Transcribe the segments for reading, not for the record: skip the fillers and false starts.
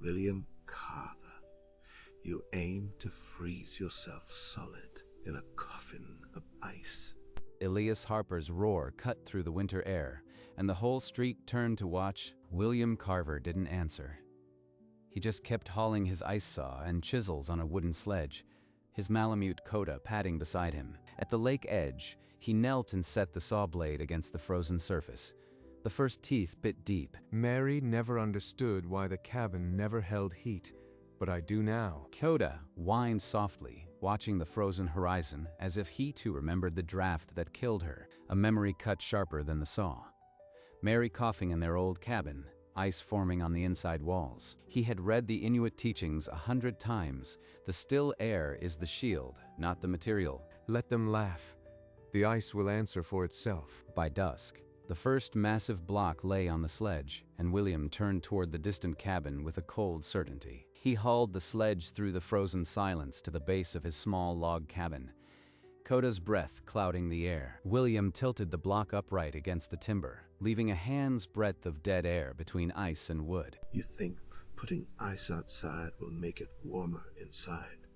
William Carver, you aim to freeze yourself solid in a coffin of ice. Elias Harper's roar cut through the winter air, and the whole street turned to watch. William Carver didn't answer. He just kept hauling his ice saw and chisels on a wooden sledge, his Malamute Coda padding beside him. At the lake edge, he knelt and set the saw blade against the frozen surface. The first teeth bit deep. Mary never understood why the cabin never held heat, but I do now. Coda whined softly, watching the frozen horizon as if he too remembered the draft that killed her, a memory cut sharper than the saw. Mary coughing in their old cabin, ice forming on the inside walls. He had read the Inuit teachings 100 times. The still air is the shield, not the material. Let them laugh. The ice will answer for itself. By dusk, the first massive block lay on the sledge, and William turned toward the distant cabin with a cold certainty. He hauled the sledge through the frozen silence to the base of his small log cabin, Coda's breath clouding the air. William tilted the block upright against the timber, leaving a hand's breadth of dead air between ice and wood. You think putting ice outside will make it warmer inside?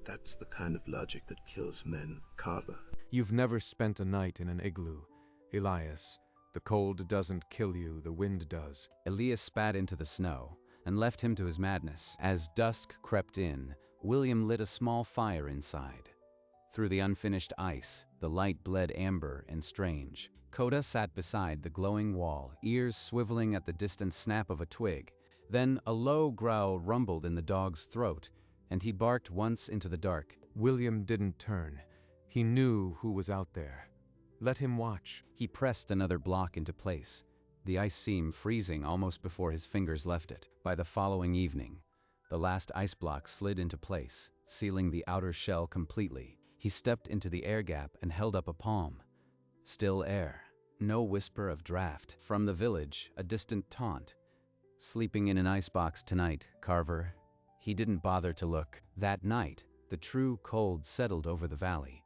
That's the kind of logic that kills men, Carver. You've never spent a night in an igloo, Elias. The cold doesn't kill you, the wind does. Elias spat into the snow and left him to his madness. As dusk crept in, William lit a small fire inside. Through the unfinished ice, the light bled amber and strange. Coda sat beside the glowing wall, ears swiveling at the distant snap of a twig. Then a low growl rumbled in the dog's throat, and he barked once into the dark. William didn't turn. He knew who was out there. Let him watch. He pressed another block into place, the ice seam freezing almost before his fingers left it. By the following evening, the last ice block slid into place, sealing the outer shell completely. He stepped into the air gap and held up a palm. Still air. No whisper of draft. From the village, a distant taunt. Sleeping in an icebox tonight, Carver. He didn't bother to look. That night, the true cold settled over the valley.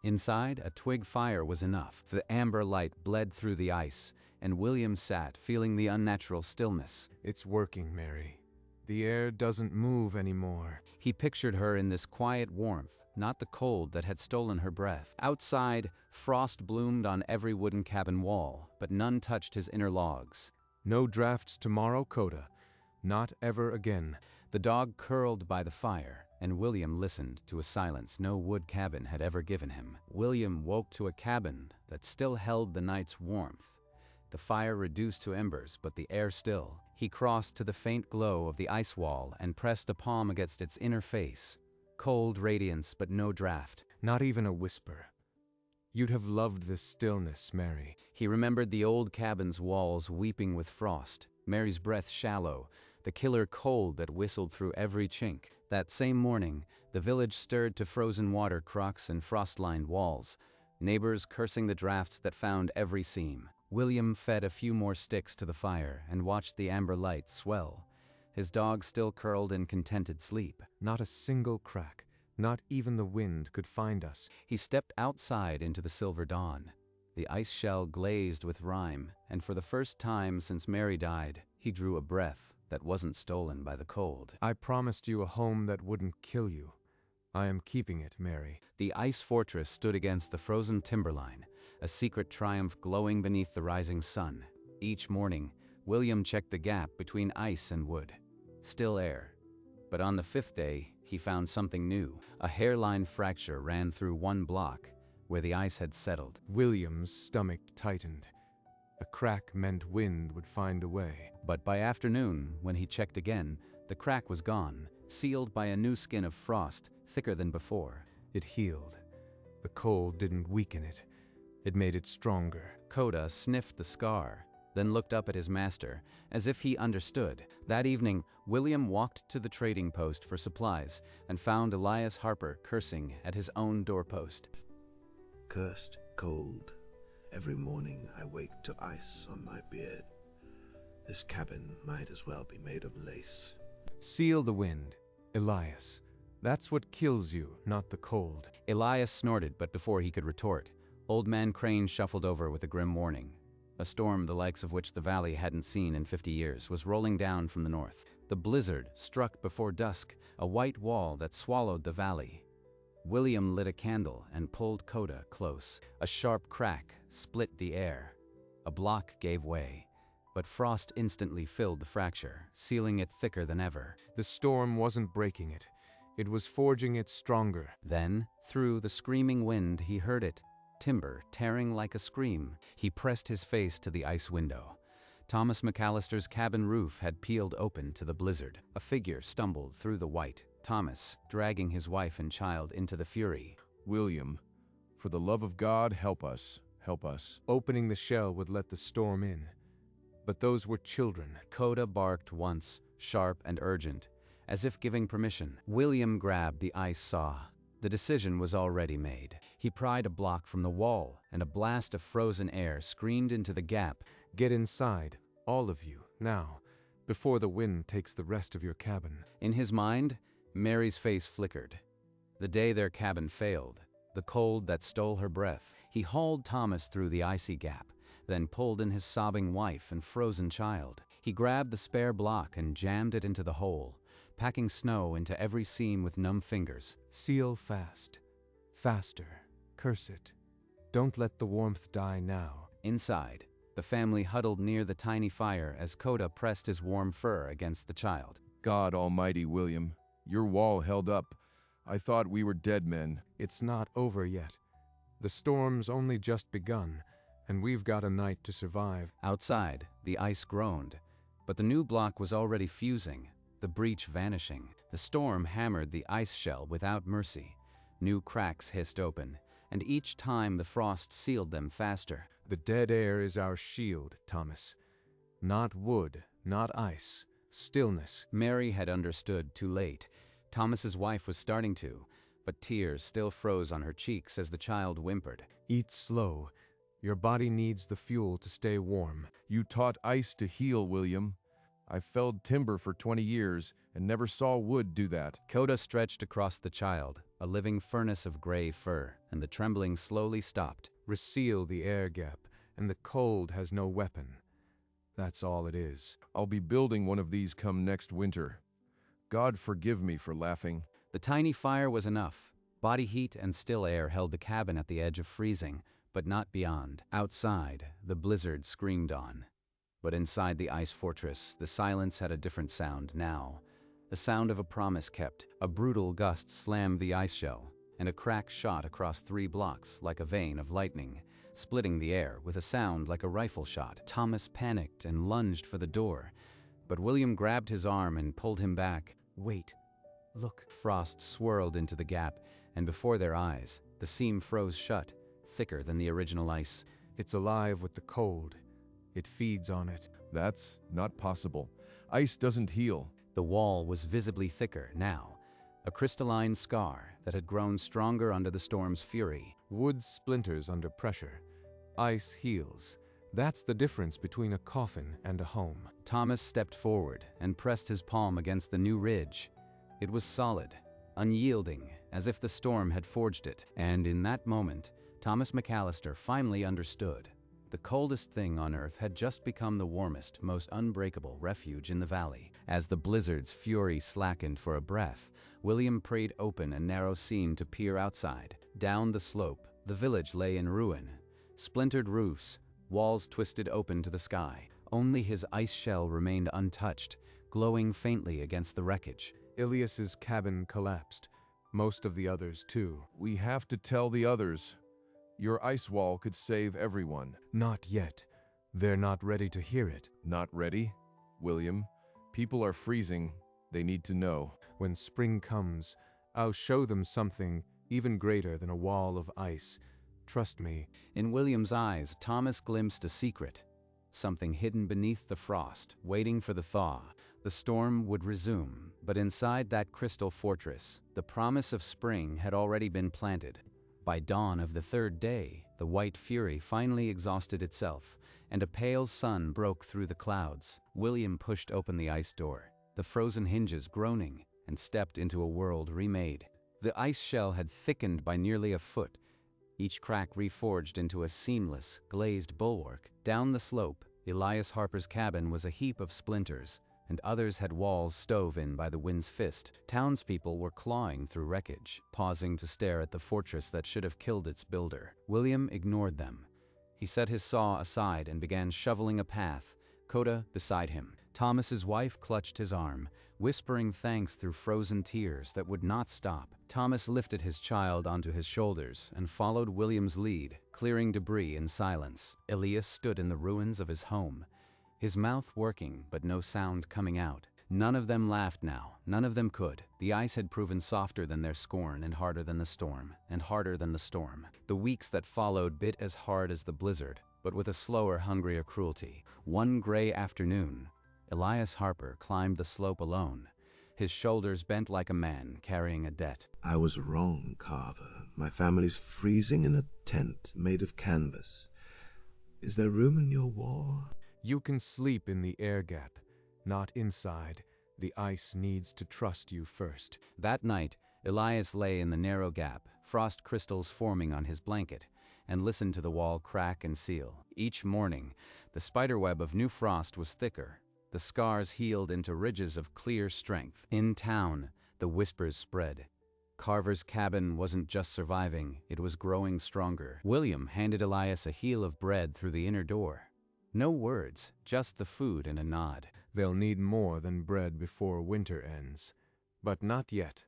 Inside, a twig fire was enough. The amber light bled through the ice, and William sat, feeling the unnatural stillness. It's working, Mary. The air doesn't move anymore. He pictured her in this quiet warmth, not the cold that had stolen her breath. Outside, frost bloomed on every wooden cabin wall, but none touched his inner logs. No drafts tomorrow, Coda. Not ever again. The dog curled by the fire, and William listened to a silence no wood cabin had ever given him. William woke to a cabin that still held the night's warmth. The fire reduced to embers, but the air still. He crossed to the faint glow of the ice wall and pressed a palm against its inner face. Cold radiance, but no draft. Not even a whisper. You'd have loved this stillness, Mary. He remembered the old cabin's walls weeping with frost, Mary's breath shallow, the killer cold that whistled through every chink. That same morning, the village stirred to frozen water crocks and frost-lined walls, neighbors cursing the drafts that found every seam. William fed a few more sticks to the fire and watched the amber light swell. His dog still curled in contented sleep. Not a single crack, not even the wind could find us. He stepped outside into the silver dawn. The ice shell glazed with rime, and for the first time since Mary died, he drew a breath that wasn't stolen by the cold. I promised you a home that wouldn't kill you. I am keeping it, Mary. The ice fortress stood against the frozen timberline, a secret triumph glowing beneath the rising sun. Each morning, William checked the gap between ice and wood. Still air. But on the fifth day, he found something new. A hairline fracture ran through one block, where the ice had settled. William's stomach tightened. A crack meant wind would find a way. But by afternoon, when he checked again, the crack was gone, sealed by a new skin of frost, thicker than before. It healed. The cold didn't weaken it. It made it stronger. Coda sniffed the scar, then looked up at his master, as if he understood. That evening, William walked to the trading post for supplies and found Elias Harper cursing at his own doorpost. Cursed cold. Every morning I wake to ice on my beard. This cabin might as well be made of lace. Seal the wind, Elias. That's what kills you, not the cold. Elias snorted, but before he could retort, Old Man Crane shuffled over with a grim warning. A storm the likes of which the valley hadn't seen in 50 years was rolling down from the north. The blizzard struck before dusk, a white wall that swallowed the valley. William lit a candle and pulled Coda close. A sharp crack split the air. A block gave way, but frost instantly filled the fracture, sealing it thicker than ever. The storm wasn't breaking it. It was forging it stronger. Then, through the screaming wind, he heard it, timber tearing like a scream. He pressed his face to the ice window. Thomas McAllister's cabin roof had peeled open to the blizzard. A figure stumbled through the white, Thomas, dragging his wife and child into the fury. William, for the love of God, help us. Help us. Opening the shell would let the storm in. But those were children. Coda barked once, sharp and urgent, as if giving permission. William grabbed the ice saw. The decision was already made. He pried a block from the wall, and a blast of frozen air screamed into the gap. Get inside, all of you, now, before the wind takes the rest of your cabin. In his mind, Mary's face flickered. The day their cabin failed, the cold that stole her breath. He hauled Thomas through the icy gap, then pulled in his sobbing wife and frozen child. He grabbed the spare block and jammed it into the hole, packing snow into every seam with numb fingers. Seal fast. Faster. Curse it. Don't let the warmth die now. Inside, the family huddled near the tiny fire as Coda pressed his warm fur against the child. God almighty, William, your wall held up. I thought we were dead men. It's not over yet. The storm's only just begun, and we've got a night to survive. Outside, the ice groaned, but the new block was already fusing, the breach vanishing. The storm hammered the ice shell without mercy. New cracks hissed open, and each time the frost sealed them faster. The dead air is our shield, Thomas. Not wood, not ice. Stillness. Mary had understood too late. Thomas's wife was starting to, but tears still froze on her cheeks as the child whimpered. Eat slow. Your body needs the fuel to stay warm. You taught ice to heal, William. I felled timber for 20 years and never saw wood do that. Coda stretched across the child, a living furnace of gray fur, and the trembling slowly stopped. Reseal the air gap, and the cold has no weapon. That's all it is. I'll be building one of these come next winter. God forgive me for laughing. The tiny fire was enough. Body heat and still air held the cabin at the edge of freezing, but not beyond. Outside, the blizzard screamed on. But inside the ice fortress, the silence had a different sound now. The sound of a promise kept. A brutal gust slammed the ice shell, and a crack shot across 3 blocks like a vein of lightning, splitting the air with a sound like a rifle shot. Thomas panicked and lunged for the door, but William grabbed his arm and pulled him back. Wait. Look. Frost swirled into the gap, and before their eyes, the seam froze shut, thicker than the original ice. It's alive with the cold. It feeds on it. That's not possible. Ice doesn't heal. The wall was visibly thicker now, a crystalline scar that had grown stronger under the storm's fury. Wood splinters under pressure. Ice heals. That's the difference between a coffin and a home. Thomas stepped forward and pressed his palm against the new ridge. It was solid, unyielding, as if the storm had forged it. And in that moment, Thomas McAllister finally understood. The coldest thing on Earth had just become the warmest, most unbreakable refuge in the valley. As the blizzard's fury slackened for a breath, William prayed open a narrow seam to peer outside. Down the slope, the village lay in ruin. Splintered roofs, walls twisted open to the sky. Only his ice shell remained untouched, glowing faintly against the wreckage. Ilias's cabin collapsed. Most of the others, too. We have to tell the others. Your ice wall could save everyone. Not yet. They're not ready to hear it. Not ready? William, people are freezing. They need to know. When spring comes, I'll show them something even greater than a wall of ice. Trust me. In William's eyes, Thomas glimpsed a secret. Something hidden beneath the frost, waiting for the thaw. The storm would resume, but inside that crystal fortress, the promise of spring had already been planted. By dawn of the 3rd day, the white fury finally exhausted itself, and a pale sun broke through the clouds. William pushed open the ice door, the frozen hinges groaning, and stepped into a world remade. The ice shell had thickened by nearly a foot, each crack reforged into a seamless, glazed bulwark. Down the slope, Elias Harper's cabin was a heap of splinters, and others had walls stove in by the wind's fist. Townspeople were clawing through wreckage, pausing to stare at the fortress that should have killed its builder. William ignored them. He set his saw aside and began shoveling a path, Coda beside him. Thomas's wife clutched his arm, whispering thanks through frozen tears that would not stop. Thomas lifted his child onto his shoulders and followed William's lead, clearing debris in silence. Elias stood in the ruins of his home, his mouth working but no sound coming out. None of them laughed now, none of them could. The ice had proven softer than their scorn and harder than the storm, and harder than the storm. The weeks that followed bit as hard as the blizzard, but with a slower, hungrier cruelty. One gray afternoon, Elias Harper climbed the slope alone, his shoulders bent like a man carrying a debt. I was wrong, Carver. My family's freezing in a tent made of canvas. Is there room in your war? You can sleep in the air gap, not inside. The ice needs to trust you first. That night, Elias lay in the narrow gap, frost crystals forming on his blanket, and listened to the wall crack and seal. Each morning, the spiderweb of new frost was thicker. The scars healed into ridges of clear strength. In town, the whispers spread. Carver's cabin wasn't just surviving, it was growing stronger. William handed Elias a heel of bread through the inner door. No words, just the food and a nod. They'll need more than bread before winter ends. But not yet.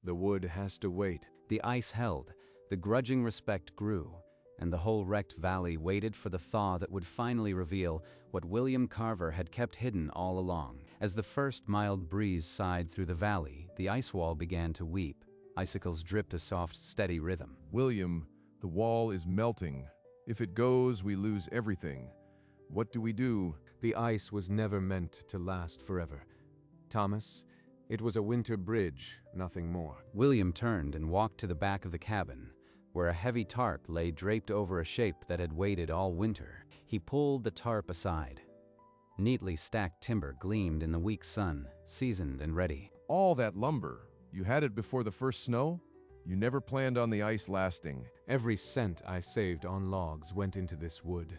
The wood has to wait. The ice held, the grudging respect grew, and the whole wrecked valley waited for the thaw that would finally reveal what William Carver had kept hidden all along. As the first mild breeze sighed through the valley, the ice wall began to weep. Icicles dripped a soft, steady rhythm. William, the wall is melting. If it goes, we lose everything. What do we do? The ice was never meant to last forever. Thomas, it was a winter bridge, nothing more. William turned and walked to the back of the cabin, where a heavy tarp lay draped over a shape that had waited all winter. He pulled the tarp aside. Neatly stacked timber gleamed in the weak sun, seasoned and ready. All that lumber. You had it before the first snow? You never planned on the ice lasting. Every cent I saved on logs went into this wood.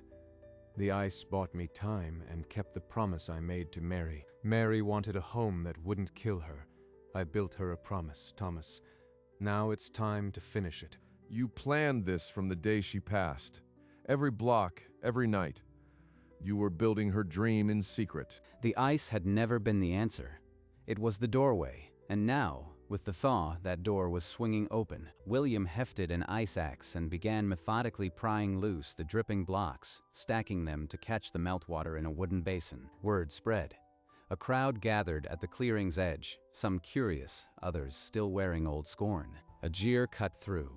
The ice bought me time and kept the promise I made to Mary. Mary wanted a home that wouldn't kill her. I built her a promise, Thomas. Now it's time to finish it. You planned this from the day she passed. Every block, every night. You were building her dream in secret. The ice had never been the answer. It was the doorway, and now, with the thaw, that door was swinging open. William hefted an ice axe and began methodically prying loose the dripping blocks, stacking them to catch the meltwater in a wooden basin. Word spread. A crowd gathered at the clearing's edge, some curious, others still wearing old scorn. A jeer cut through.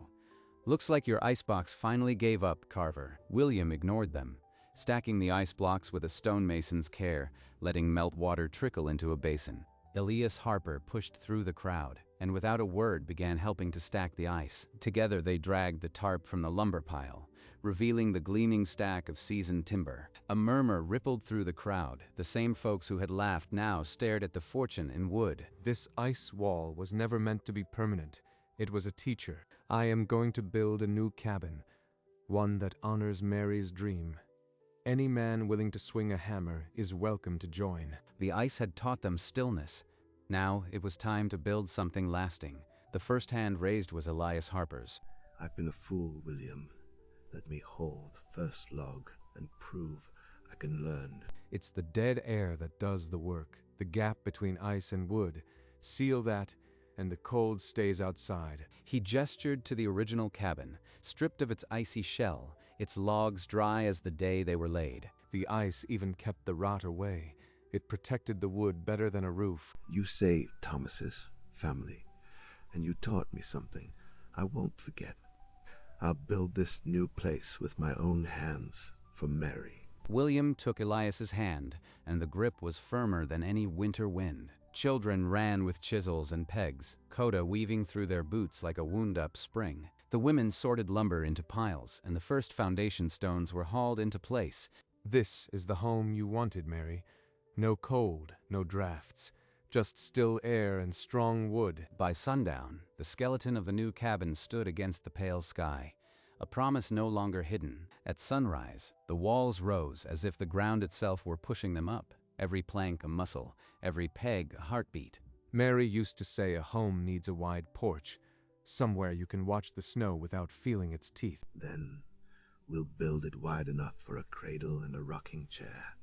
"Looks like your icebox finally gave up, Carver." William ignored them, stacking the ice blocks with a stonemason's care, letting meltwater trickle into a basin. Elias Harper pushed through the crowd, and without a word began helping to stack the ice. Together they dragged the tarp from the lumber pile, revealing the gleaming stack of seasoned timber. A murmur rippled through the crowd. The same folks who had laughed now stared at the fortune in wood. This ice wall was never meant to be permanent. It was a teacher. I am going to build a new cabin, one that honors Mary's dream. Any man willing to swing a hammer is welcome to join. The ice had taught them stillness. Now it was time to build something lasting. The first hand raised was Elias Harper's. I've been a fool, William. Let me haul the first log and prove I can learn. It's the dead air that does the work, the gap between ice and wood. Seal that, and the cold stays outside. He gestured to the original cabin, stripped of its icy shell, its logs dry as the day they were laid. The ice even kept the rot away. It protected the wood better than a roof. You saved Thomas's family, and you taught me something I won't forget. I'll build this new place with my own hands for Mary. William took Elias's hand, and the grip was firmer than any winter wind. Children ran with chisels and pegs, Coda weaving through their boots like a wound-up spring. The women sorted lumber into piles, and the first foundation stones were hauled into place. This is the home you wanted, Mary. No cold, no drafts, just still air and strong wood. By sundown, the skeleton of the new cabin stood against the pale sky, a promise no longer hidden. At sunrise, the walls rose as if the ground itself were pushing them up, every plank a muscle, every peg a heartbeat. Mary used to say a home needs a wide porch, somewhere you can watch the snow without feeling its teeth. Then we'll build it wide enough for a cradle and a rocking chair.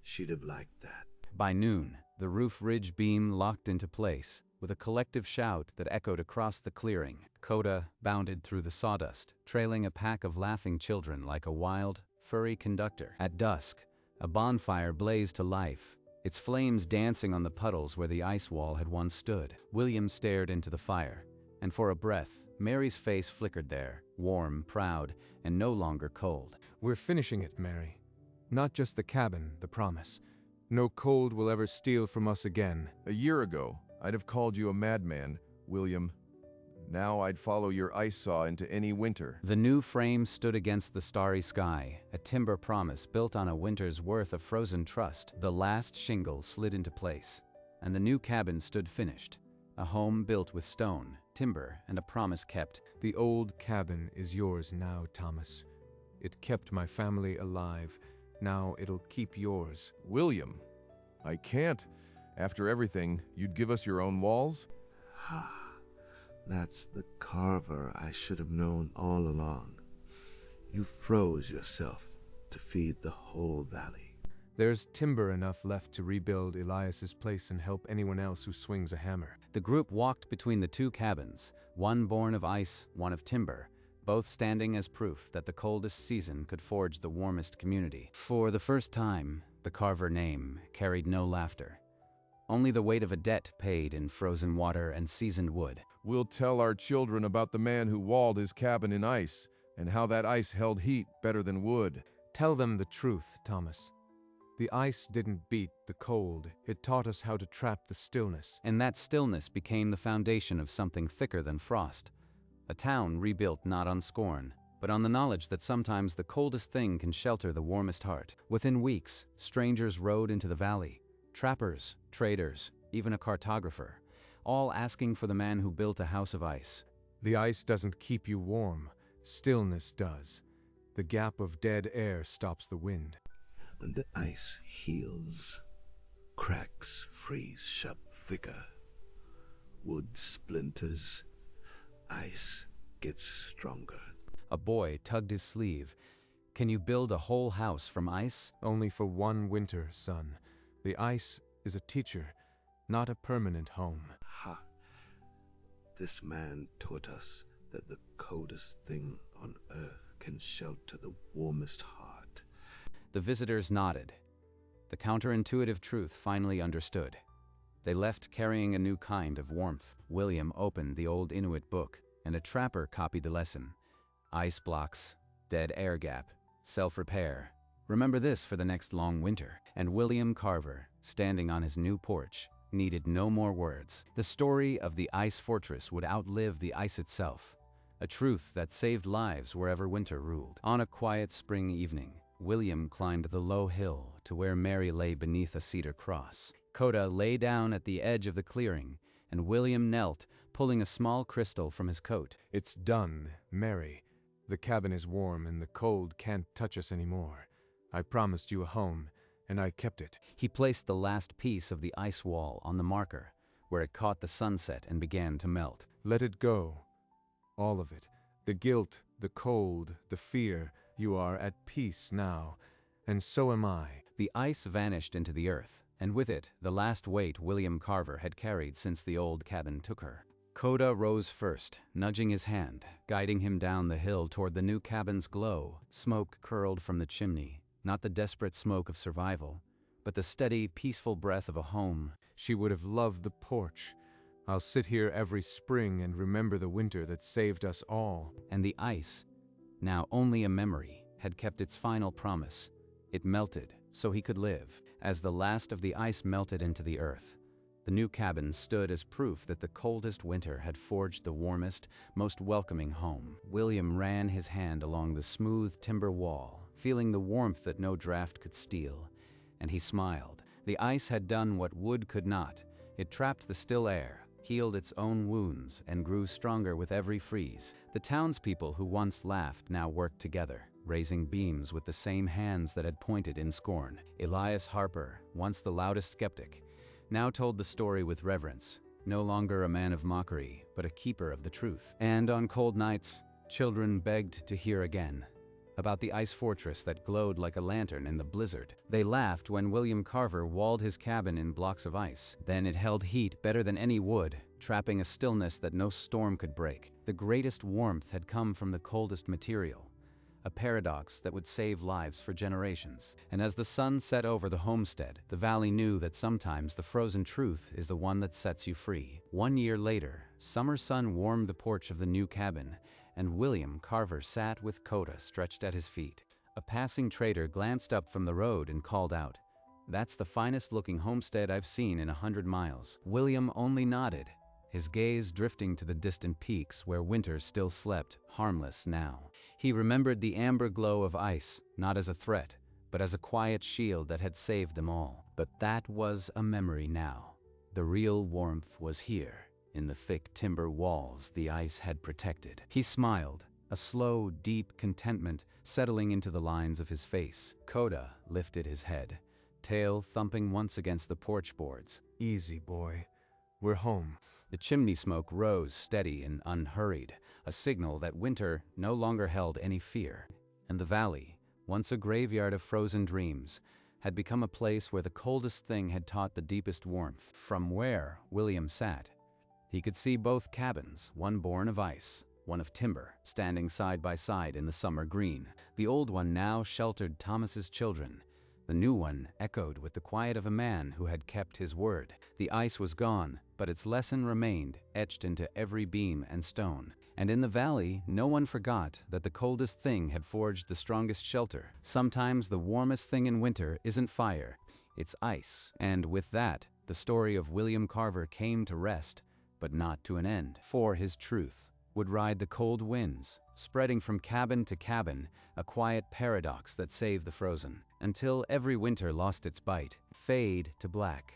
She'd have liked that. By noon, the roof ridge beam locked into place. With a collective shout that echoed across the clearing, Coda bounded through the sawdust, trailing a pack of laughing children like a wild, furry conductor. At dusk, a bonfire blazed to life, its flames dancing on the puddles where the ice wall had once stood. William stared into the fire, and for a breath, Mary's face flickered there, warm, proud, and no longer cold. We're finishing it, Mary. Not just the cabin, the promise. No cold will ever steal from us again. A year ago, I'd have called you a madman, William. Now I'd follow your ice saw into any winter. The new frame stood against the starry sky, a timber promise built on a winter's worth of frozen trust. The last shingle slid into place, and the new cabin stood finished. A home built with stone, timber, and a promise kept. The old cabin is yours now, Thomas. It kept my family alive. Now it'll keep yours. William, I can't. After everything, you'd give us your own walls? That's the Carver I should have known all along. You froze yourself to feed the whole valley. There's timber enough left to rebuild Elias's place and help anyone else who swings a hammer. The group walked between the two cabins, one born of ice, one of timber, both standing as proof that the coldest season could forge the warmest community. For the first time, the Carver name carried no laughter. Only the weight of a debt paid in frozen water and seasoned wood. We'll tell our children about the man who walled his cabin in ice, and how that ice held heat better than wood. Tell them the truth, Thomas. The ice didn't beat the cold. It taught us how to trap the stillness. And that stillness became the foundation of something thicker than frost. A town rebuilt not on scorn, but on the knowledge that sometimes the coldest thing can shelter the warmest heart. Within weeks, strangers rode into the valley. Trappers, traders, even a cartographer, all asking for the man who built a house of ice. The ice doesn't keep you warm. Stillness does. The gap of dead air stops the wind. And the ice heals. Cracks freeze shut thicker. Wood splinters. Ice gets stronger. A boy tugged his sleeve. Can you build a whole house from ice? Only for one winter, son. The ice is a teacher, not a permanent home. Ha! This man taught us that the coldest thing on earth can shelter the warmest heart. The visitors nodded. The counterintuitive truth finally understood. They left carrying a new kind of warmth. William opened the old Inuit book, and a trapper copied the lesson. Ice blocks, dead air gap, self-repair. Remember this for the next long winter. And William Carver, standing on his new porch, needed no more words. The story of the ice fortress would outlive the ice itself, a truth that saved lives wherever winter ruled. On a quiet spring evening, William climbed the low hill to where Mary lay beneath a cedar cross. Coda lay down at the edge of the clearing, and William knelt, pulling a small crystal from his coat. It's done, Mary. The cabin is warm and the cold can't touch us anymore. I promised you a home, and I kept it. He placed the last piece of the ice wall on the marker, where it caught the sunset and began to melt. Let it go. All of it. The guilt, the cold, the fear. You are at peace now, and so am I. The ice vanished into the earth, and with it, the last weight William Carver had carried since the old cabin took her. Coda rose first, nudging his hand, guiding him down the hill toward the new cabin's glow. Smoke curled from the chimney. Not the desperate smoke of survival, but the steady, peaceful breath of a home. She would have loved the porch. I'll sit here every spring and remember the winter that saved us all. And the ice, now only a memory, had kept its final promise. It melted, so he could live. As the last of the ice melted into the earth, the new cabin stood as proof that the coldest winter had forged the warmest, most welcoming home. William ran his hand along the smooth timber wall, feeling the warmth that no draft could steal, and he smiled. The ice had done what wood could not. It trapped the still air, healed its own wounds, and grew stronger with every freeze. The townspeople who once laughed now worked together. raising beams with the same hands that had pointed in scorn. Elias Harper, once the loudest skeptic, now told the story with reverence, no longer a man of mockery, but a keeper of the truth. And on cold nights, children begged to hear again about the ice fortress that glowed like a lantern in the blizzard. They laughed when William Carver walled his cabin in blocks of ice. Then it held heat better than any wood, trapping a stillness that no storm could break. The greatest warmth had come from the coldest material, a paradox that would save lives for generations. And as the sun set over the homestead, the valley knew that sometimes the frozen truth is the one that sets you free. 1 year later, summer sun warmed the porch of the new cabin, and William Carver sat with Coda stretched at his feet. A passing trader glanced up from the road and called out, "That's the finest-looking homestead I've seen in 100 miles." William only nodded, his gaze drifting to the distant peaks where winter still slept, harmless now. He remembered the amber glow of ice, not as a threat, but as a quiet shield that had saved them all. But that was a memory now. The real warmth was here, in the thick timber walls the ice had protected. He smiled, a slow, deep contentment settling into the lines of his face. Coda lifted his head, tail thumping once against the porch boards. Easy, boy. We're home. The chimney smoke rose steady and unhurried, a signal that winter no longer held any fear. And the valley, once a graveyard of frozen dreams, had become a place where the coldest thing had taught the deepest warmth. From where William sat, he could see both cabins, one born of ice, one of timber, standing side by side in the summer green. The old one now sheltered Thomas's children. The new one echoed with the quiet of a man who had kept his word. The ice was gone, but its lesson remained, etched into every beam and stone. And in the valley, no one forgot that the coldest thing had forged the strongest shelter. Sometimes the warmest thing in winter isn't fire, it's ice. And with that, the story of William Carver came to rest, but not to an end. For his truth would ride the cold winds, spreading from cabin to cabin, a quiet paradox that saved the frozen, until every winter lost its bite, fade to black.